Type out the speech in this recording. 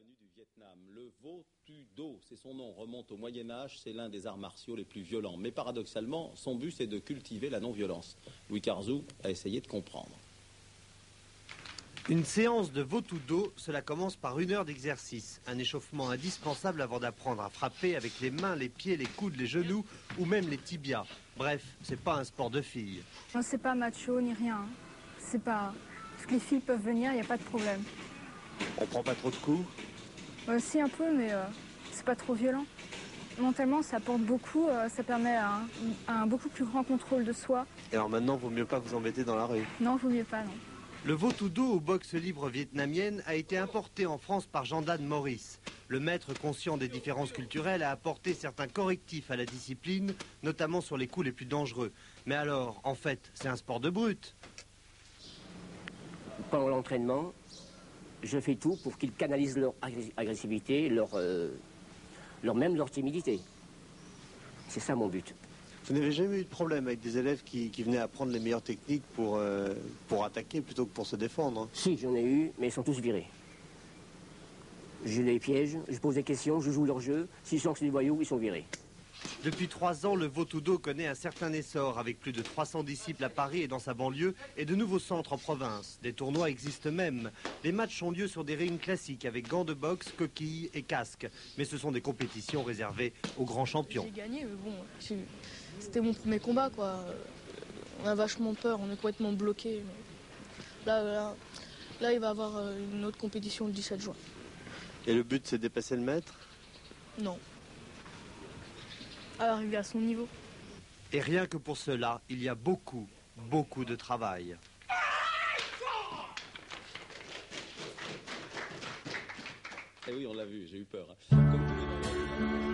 venu du Vietnam. Le Vo-Tu-Do, c'est son nom, remonte au Moyen-Âge, c'est l'un des arts martiaux les plus violents. Mais paradoxalement, son but, c'est de cultiver la non-violence. Louis Carzou a essayé de comprendre. Une séance de Vo-Tu-Do, cela commence par 1 heure d'exercice. Un échauffement indispensable avant d'apprendre à frapper avec les mains, les pieds, les coudes, les genoux ou même les tibias. Bref, c'est pas un sport de filles. Non, c'est pas macho ni rien. C'est pas... Toutes les filles peuvent venir, il n'y a pas de problème. On prend pas trop de coups? Si un peu, mais c'est pas trop violent. Mentalement, ça apporte beaucoup, ça permet un beaucoup plus grand contrôle de soi. Et alors maintenant, vaut mieux pas vous embêter dans la rue? Non, vaut mieux pas, non. Le Vo-Tu-Do aux boxe libre vietnamienne a été importé en France par Jean-Dan Maurice. Le maître, conscient des différences culturelles, a apporté certains correctifs à la discipline, notamment sur les coups les plus dangereux. Mais alors, en fait, c'est un sport de brute. Pendant l'entraînement, je fais tout pour qu'ils canalisent leur agressivité, même leur timidité. C'est ça mon but. Vous n'avez jamais eu de problème avec des élèves qui venaient apprendre les meilleures techniques pour attaquer plutôt que pour se défendre? Si, j'en ai eu, mais ils sont tous virés. Je les piège, je pose des questions, je joue leur jeu. S'ils sont que c'est des voyous, ils sont virés. Depuis 3 ans, le Vo-Tu-Do connaît un certain essor avec plus de 300 disciples à Paris et dans sa banlieue et de nouveaux centres en province. Des tournois existent même. Les matchs ont lieu sur des rings classiques avec gants de boxe, coquilles et casques. Mais ce sont des compétitions réservées aux grands champions. J'ai gagné, mais bon, c'était mon premier combat, quoi. On a vachement peur, on est complètement bloqué. Là, il va y avoir une autre compétition le 17 juin. Et le but, c'est de dépasser le maître? Non. À arriver à son niveau. Et rien que pour cela, il y a beaucoup, beaucoup de travail. Eh oui, on l'a vu, j'ai eu peur. Comme tous les